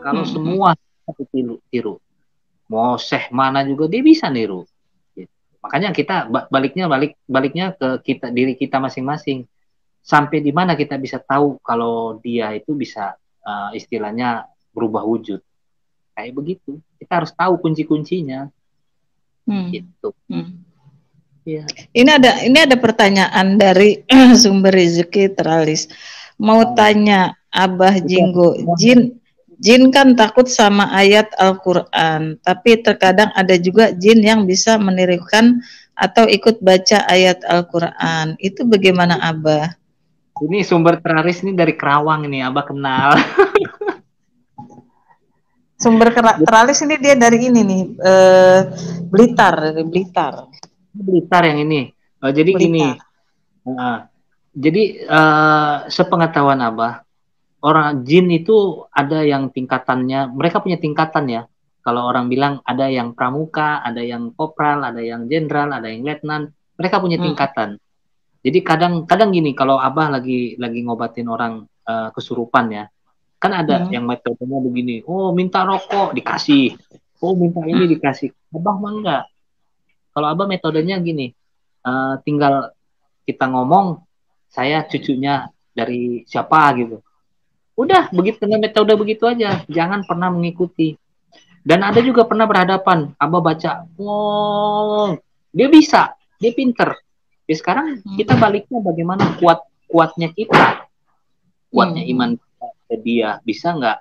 Kalau semua tiru, mau syekh mana juga dia bisa niru. Gitu. Makanya kita baliknya ke diri kita masing-masing. Sampai di mana kita bisa tahu kalau dia itu bisa istilahnya berubah wujud. Kayak begitu. Kita harus tahu kunci-kuncinya. Gitu. Ya. Ini ada pertanyaan dari sumber rezeki Teralis. Mau tanya Abah Jinggo, jin kan takut sama ayat Al-Quran, tapi terkadang ada juga jin yang bisa menirukan atau ikut baca ayat Al-Quran. Itu bagaimana Abah? Ini sumber Teralis ini dari Kerawang ini, Abah kenal. Sumber Teralis ini dia dari ini nih, Blitar, dari Blitar. Blitar yang ini. Jadi Blitar. Gini, jadi sepengetahuan Abah, orang jin itu ada yang tingkatannya, mereka punya tingkatan ya. Kalau orang bilang ada yang pramuka, ada yang kopral, ada yang jenderal, ada yang letnan, mereka punya tingkatan. Jadi kadang gini, kalau Abah lagi ngobatin orang kesurupan ya, kan ada yang metodenya begini, oh minta rokok dikasih, oh minta ini dikasih. Abah mah enggak. Kalau Abah metodenya gini, tinggal kita ngomong, saya cucunya dari siapa gitu. Udah, begitu dengan metode begitu aja. Jangan pernah mengikuti. Dan ada juga pernah berhadapan, Abah baca, oh dia bisa, dia pinter. Jadi sekarang kita baliknya bagaimana kuatnya kita, kuatnya iman kita, dia bisa nggak?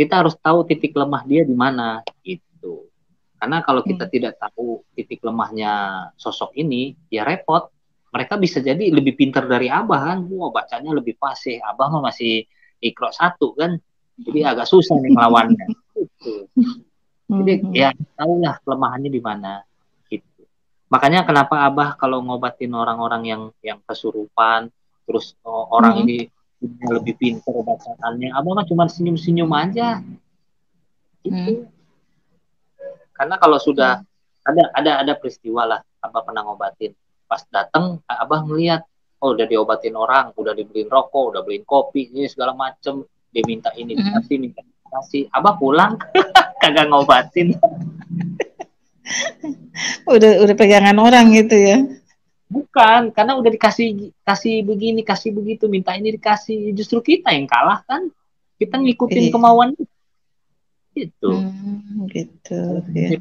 Kita harus tahu titik lemah dia di mana gitu. Karena kalau kita tidak tahu titik lemahnya sosok ini, ya repot. Mereka bisa jadi lebih pintar dari Abah kan, wah bacanya lebih fasih. Abah mah masih Iqra 1 kan, jadi agak susah nih ngelawannya. Gitu. Jadi ya tahulah kelemahannya di mana. Gitu. Makanya kenapa Abah kalau ngobatin orang-orang yang kesurupan, terus orang ini lebih pintar bacaannya, Abah mah cuma senyum-senyum aja. Gitu. Karena kalau sudah ada peristiwa lah, Abah pernah ngobatin. Pas datang, Abah ngeliat, oh udah diobatin orang, udah dibeliin rokok, udah beliin kopi, ini segala macem, dia minta ini dikasih, minta dikasih. Abah pulang, kagak ngobatin. udah pegangan orang gitu ya? Bukan, karena udah kasih begini, kasih begitu, minta ini dikasih. Justru kita yang kalah kan, kita ngikutin kemauan gitu. Gitu ya.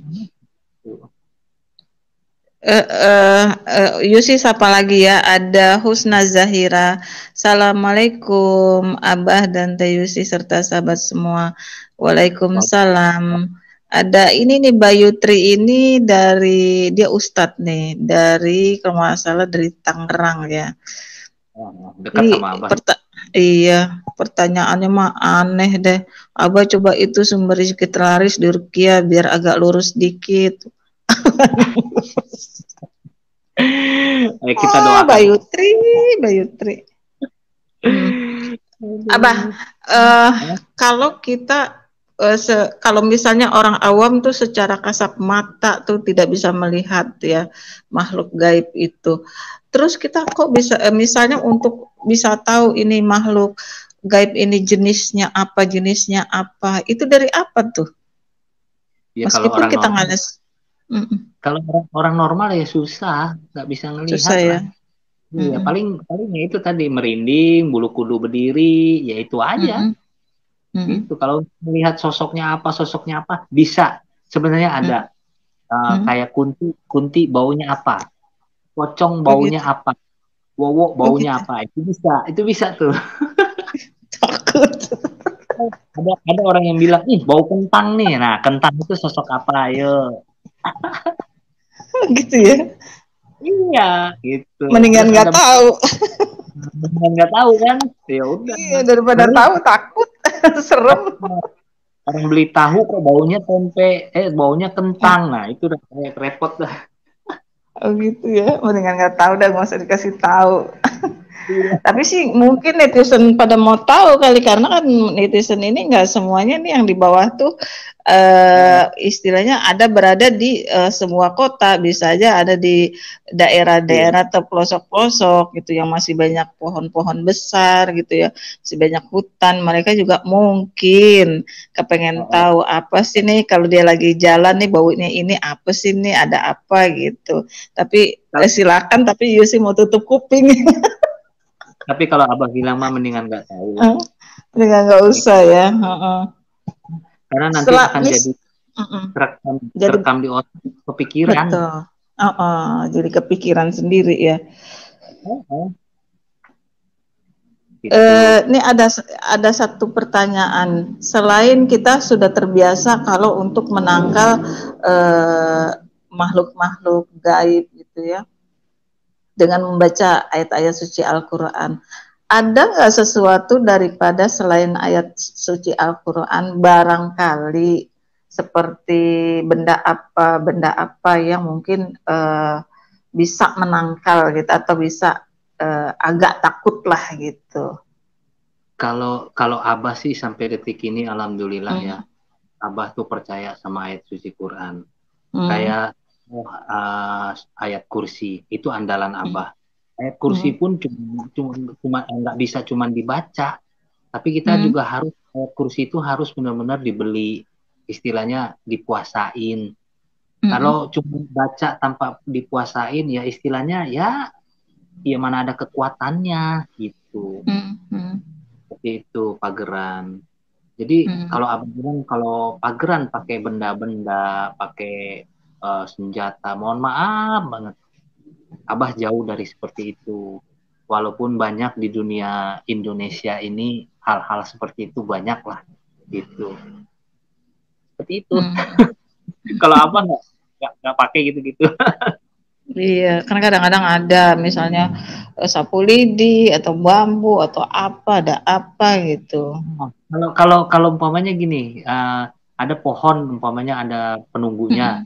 Yusi siapa lagi ya? Ada Husna Zahira. Assalamualaikum Abah dan Teh Yusi serta sahabat semua. Waalaikumsalam. Ada ini nih Bayu Tri ini dari dia Ustadz nih dari kalau nggak salah dari Tangerang ya. Dekat sama Abah. Iya, pertanyaannya mah aneh deh. Abah coba itu sumber rezeki Teralis di Rukia biar agak lurus dikit. Kita doakan. Bayu Tri. Abah, kalau kita kalau misalnya orang awam tuh secara kasat mata tuh tidak bisa melihat ya makhluk gaib itu. Terus kita kok bisa misalnya untuk bisa tahu ini makhluk gaib ini jenisnya apa itu dari apa tuh? Ya, meskipun kita nggak kalau orang normal ya susah, nggak bisa ngelihat susah ya. Iya, paling itu tadi merinding, bulu kudu berdiri, ya itu aja. Gitu. Kalau melihat sosoknya apa, bisa. Sebenarnya ada kayak kunti baunya apa, pocong baunya apa, wowo baunya apa, itu bisa tuh. Takut. Ada orang yang bilang, ih bau kentang nih, nah kentang itu sosok apa, ayo. Gitu ya. Iya, gitu. Mendingan nggak tahu. Mendingan nggak tahu kan? Ya udah. Iya, daripada tahu takut, serem. Orang beli tahu kok baunya tempe, baunya kentang, nah itu udah repot dah. Oh gitu ya, mendingan nggak tahu dah, nggak usah dikasih tahu. Tapi sih mungkin netizen pada mau tahu kali, karena kan netizen ini nggak semuanya nih yang di bawah tuh istilahnya ada berada di semua kota, bisa aja ada di daerah-daerah atau pelosok-pelosok gitu yang masih banyak pohon-pohon besar gitu ya, masih banyak hutan. Mereka juga mungkin kepengen tahu apa sih nih kalau dia lagi jalan nih baunya ini apa sih nih, ada apa gitu. Tapi silakan, tapi Yusi mau tutup kuping. Tapi kalau Abah bilang mah mendingan nggak tahu. Dengan nggak usah ya. Karena nanti akan jadi terekam di otak, kepikiran. Betul. Jadi kepikiran sendiri ya. Gitu. Ini ada satu pertanyaan. Selain kita sudah terbiasa kalau untuk menangkal makhluk-makhluk gaib gitu ya, dengan membaca ayat-ayat suci Al-Quran, ada nggak sesuatu daripada selain ayat suci Al-Quran, barangkali seperti benda apa yang mungkin bisa menangkal gitu, atau bisa agak takut lah gitu. Kalau Abah sih sampai detik ini alhamdulillah ya, Abah tuh percaya sama ayat suci Quran. Kayak ayat kursi itu andalan Abah. Ayat kursi pun cuma nggak bisa cuma dibaca, tapi kita juga harus, ayat kursi itu harus benar-benar dibeli, istilahnya dipuasain. Kalau cuma baca tanpa dipuasain ya istilahnya ya mana ada kekuatannya gitu. Seperti itu pageran. Jadi kalau Abang bilang kalau pageran pakai benda-benda, pakai senjata, mohon maaf banget, Abah jauh dari seperti itu. Walaupun banyak di dunia Indonesia ini hal-hal seperti itu banyak lah gitu. Seperti itu. Kalau Abah nggak pakai gitu-gitu. Iya, karena kadang-kadang ada misalnya sapu lidi atau bambu atau ada apa gitu. Kalau umpamanya gini, ada pohon umpamanya ada penunggunya,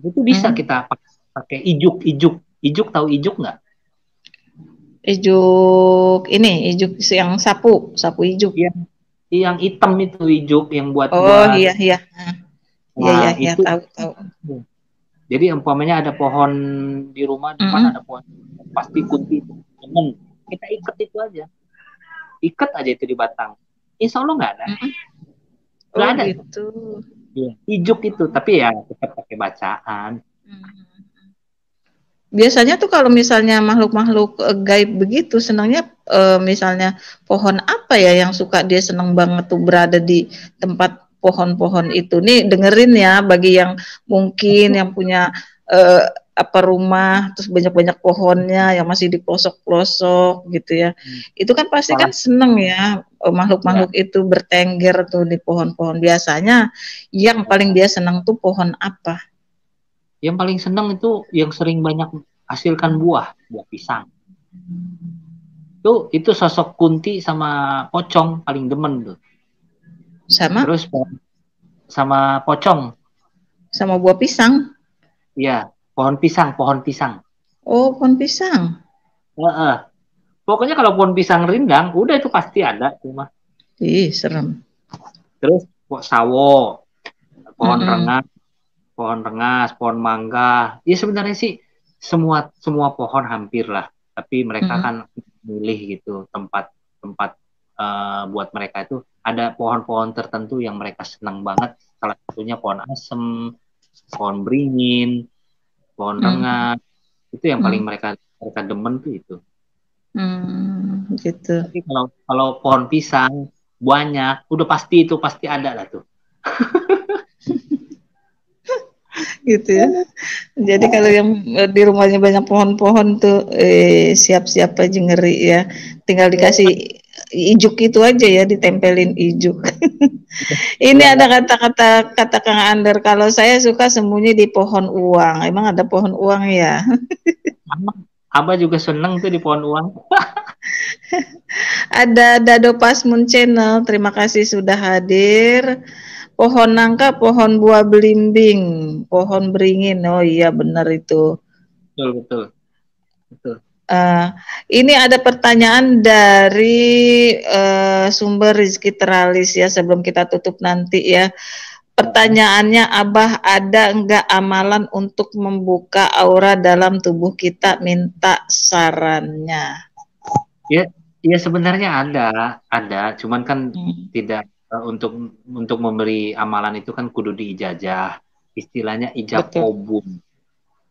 itu bisa kita pakai ijuk tahu ijuk nggak? Ijuk yang sapu ijuk. Yang hitam itu ijuk yang buat iya. Nah, iya, itu tahu. Jadi umpamanya ada pohon di rumah depan, ada pohon, pasti kunti itu. Kita ikat itu aja. Ikat aja itu di batang. Insya Allah nggak ada. Nggak ada. Gitu. Ijuk itu, tapi ya tetap pakai bacaan. Biasanya tuh kalau misalnya makhluk-makhluk gaib begitu senangnya misalnya pohon apa ya yang suka dia senang banget tuh berada di tempat pohon-pohon itu. Nih dengerin ya, bagi yang mungkin yang punya rumah terus banyak-banyak pohonnya yang masih di pelosok-pelosok gitu ya. Itu kan pasti kan seneng ya makhluk-makhluk itu bertengger tuh di pohon-pohon. Biasanya yang paling dia senang tuh pohon apa? Yang paling senang itu yang sering banyak hasilkan buah pisang. Itu sosok kunti sama pocong paling demen tuh. Sama? Terus sama pocong. Sama buah pisang? Iya, pohon pisang. Oh, pohon pisang. Pokoknya kalau pohon pisang rindang, udah itu pasti ada cuma. Ih, serem. Terus sawo, pohon rengas, pohon mangga. Ya sebenarnya sih semua pohon hampir lah, tapi mereka kan milih gitu tempat buat mereka itu ada pohon-pohon tertentu yang mereka senang banget. Salah satunya pohon asem, pohon beringin, pohon rengas. Itu yang paling mereka demen tuh itu. Gitu. Tapi kalau pohon pisang banyak, udah pasti ada lah tuh. Gitu ya. Jadi kalau yang di rumahnya banyak pohon-pohon tuh siap-siap aja ngeri ya. Tinggal dikasih ijuk itu aja ya, ditempelin ijuk. Ini ada kata Kang Ander, kalau saya suka sembunyi di pohon uang. Emang ada pohon uang ya? Abah juga seneng tuh di pohon uang. Ada Dado Pasmun Channel, terima kasih sudah hadir. Pohon nangka, pohon buah belimbing, pohon beringin. Oh iya benar itu. Betul. Ini ada pertanyaan dari sumber Rizky Teralis ya, sebelum kita tutup nanti ya. Pertanyaannya, Abah, ada enggak amalan untuk membuka aura dalam tubuh kita? Minta sarannya. Ya sebenarnya ada, cuman kan tidak untuk memberi amalan itu kan kudu diijazah, istilahnya ijab kabul.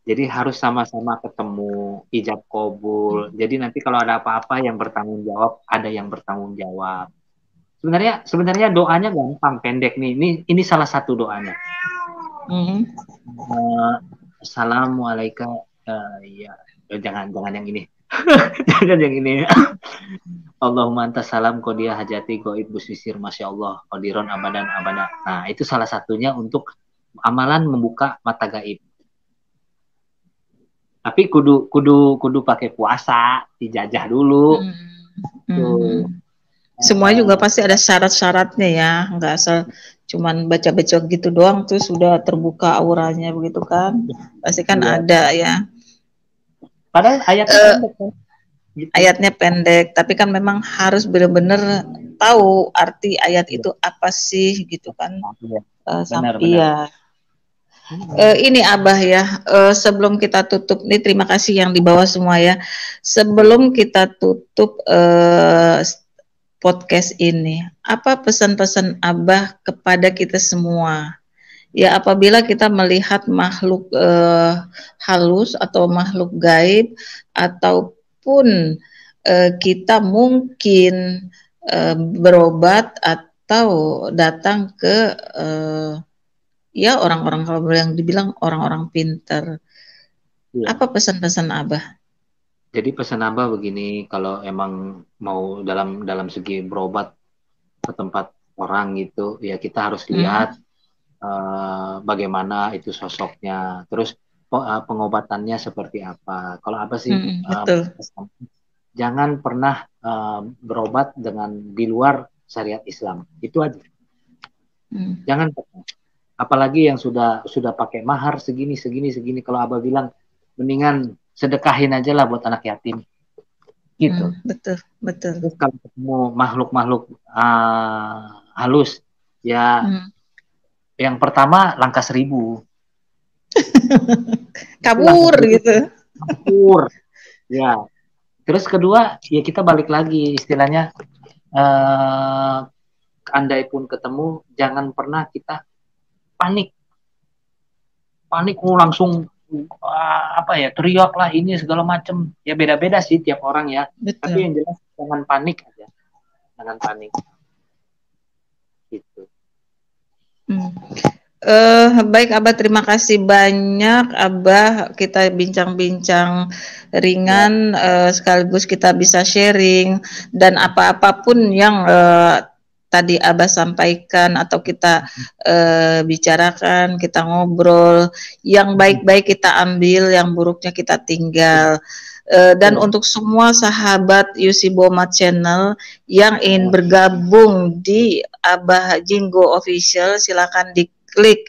Jadi harus sama-sama ketemu ijab kabul. Jadi nanti kalau ada apa-apa yang bertanggung jawab, ada yang bertanggung jawab. Sebenarnya doanya gampang, pendek nih. Ini salah satu doanya. Assalamualaikum. Ya, jangan yang ini. Jangan yang ini. Allahumma antas salam qodiya hajati goib busisir masya Allah qodiron abadan abada. Nah itu salah satunya untuk amalan membuka mata gaib. Tapi kudu pakai puasa, dijajah dulu. Semua juga pasti ada syarat-syaratnya ya, nggak asal cuman baca-baca gitu doang tuh sudah terbuka auranya begitu kan? Pasti kan ada ya. Padahal ayatnya pendek kan? Gitu. Ayatnya pendek, tapi kan memang harus benar-benar tahu arti ayat itu apa sih gitu kan? Benar. Ini Abah ya, sebelum kita tutup nih, terima kasih yang di bawah semua ya. Sebelum kita tutup podcast ini, apa pesan-pesan Abah kepada kita semua? Ya, apabila kita melihat makhluk halus atau makhluk gaib, ataupun kita mungkin berobat atau datang ke ya orang-orang, kalau yang dibilang orang-orang pintar. Ya. Apa pesan-pesan Abah? Jadi pesan Abah begini, kalau emang mau dalam segi berobat ke tempat orang gitu, ya kita harus lihat bagaimana itu sosoknya, terus pengobatannya seperti apa. Kalau Abah sih jangan pernah berobat di luar syariat Islam, itu aja. Jangan pernah. Apalagi yang sudah pakai mahar segini. Kalau Abah bilang mendingan sedekahin aja lah buat anak yatim. Gitu. Betul. Terus kalau ketemu makhluk-makhluk halus, ya yang pertama langkah 1000. Kabur gitu. Kabur. Ya. Terus kedua, ya kita balik lagi istilahnya, andai pun ketemu, jangan pernah kita panik langsung teriak lah ini segala macam. Ya beda-beda sih tiap orang ya. Betul. Tapi yang jelas jangan panik aja, jangan panik. Gitu. Baik Abah, terima kasih banyak Abah, kita bincang-bincang ringan sekaligus kita bisa sharing, dan apa-apapun yang tadi Abah sampaikan atau kita bicarakan, kita ngobrol, yang baik-baik kita ambil, yang buruknya kita tinggal. Dan untuk semua sahabat UC Boma Channel yang ingin bergabung di Abah Jinggo Official, silakan diklik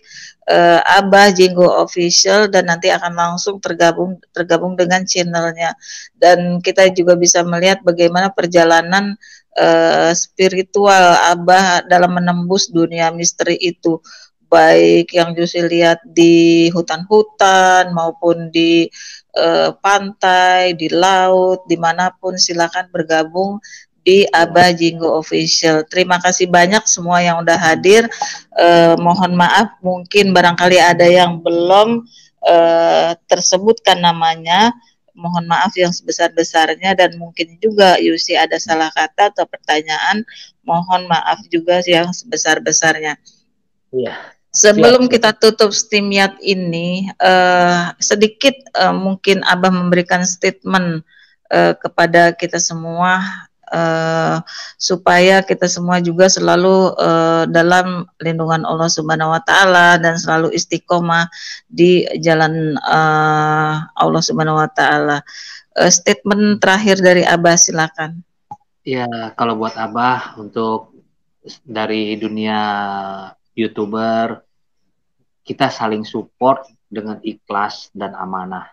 Abah Jinggo Official dan nanti akan langsung tergabung dengan channelnya. Dan kita juga bisa melihat bagaimana perjalanan spiritual Abah dalam menembus dunia misteri itu, baik yang Jusi lihat di hutan-hutan maupun di pantai, di laut, dimanapun silakan bergabung di Abah Jinggo Official. Terima kasih banyak semua yang udah hadir. Mohon maaf mungkin barangkali ada yang belum tersebutkan namanya. Mohon maaf yang sebesar-besarnya, dan mungkin juga Yusi ada salah kata atau pertanyaan, mohon maaf juga yang sebesar-besarnya. Iya. Sebelum kita tutup Stimiat ini, sedikit mungkin Abah memberikan statement kepada kita semua, supaya kita semua juga selalu dalam lindungan Allah Subhanahu wa Ta'ala dan selalu istiqomah di jalan Allah Subhanahu wa Ta'ala. Statement terakhir dari Abah, silakan. Ya, kalau buat Abah, untuk dari dunia YouTuber, kita saling support dengan ikhlas dan amanah.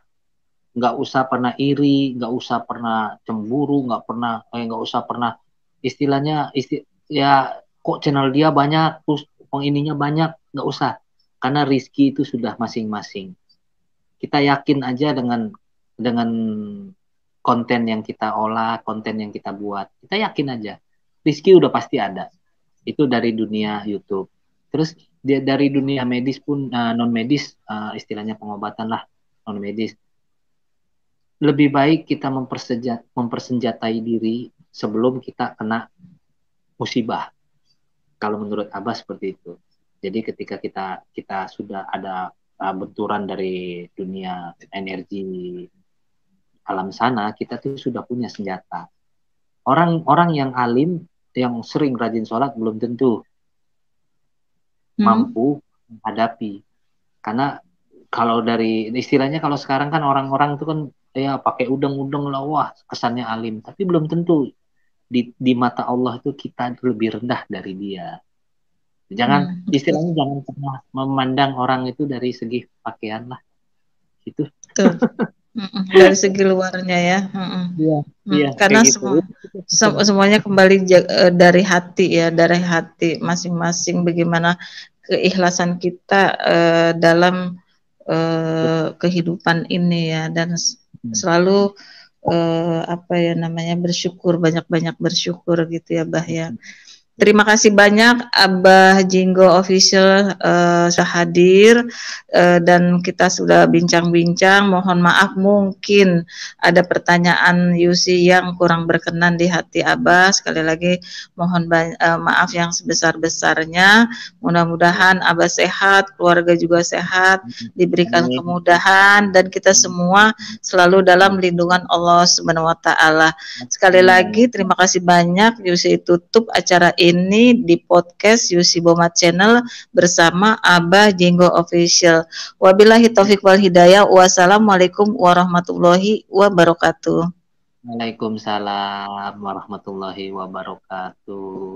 nggak usah pernah iri, nggak usah pernah cemburu, nggak usah pernah istilahnya ya kok channel dia banyak, terus ininya banyak, nggak usah, karena rizki itu sudah masing-masing. Kita yakin aja dengan konten yang kita olah, konten yang kita buat, kita yakin aja rizki udah pasti ada. Itu dari dunia YouTube. Terus dari dunia medis pun non medis, istilahnya pengobatan lah, non medis. Lebih baik kita mempersenjatai diri sebelum kita kena musibah. Kalau menurut Abah seperti itu. Jadi ketika kita sudah ada benturan dari dunia energi alam sana, kita tuh sudah punya senjata. Orang yang alim, yang sering rajin sholat belum tentu mampu menghadapi. Karena kalau dari istilahnya, kalau sekarang kan orang-orang tuh kan ya pakai udeng-udeng lah, wah kesannya alim, tapi belum tentu di mata Allah itu kita lebih rendah dari dia. Jangan istilahnya jangan pernah memandang orang itu dari segi pakaian lah, itu. Dari segi luarnya ya. Iya, karena gitu. semuanya kembali dari hati ya, dari hati masing-masing, bagaimana keikhlasan kita dalam kehidupan ini ya, dan selalu bersyukur, banyak-banyak bersyukur gitu ya Bah ya. Terima kasih banyak Abah Jinggo Official sudah hadir dan kita sudah bincang-bincang. Mohon maaf mungkin ada pertanyaan Yusi yang kurang berkenan di hati Abah. Sekali lagi mohon maaf yang sebesar-besarnya. Mudah-mudahan Abah sehat, keluarga juga sehat, diberikan kemudahan, dan kita semua selalu dalam lindungan Allah Subhanahu wa taala. Sekali lagi terima kasih banyak. Yusi tutup acara ini di podcast Yusi Bomat Channel bersama Abah Jinggo Official. Wabillahi taufiq wal hidayah. Wassalamualaikum warahmatullahi wabarakatuh. Waalaikumsalam warahmatullahi wabarakatuh.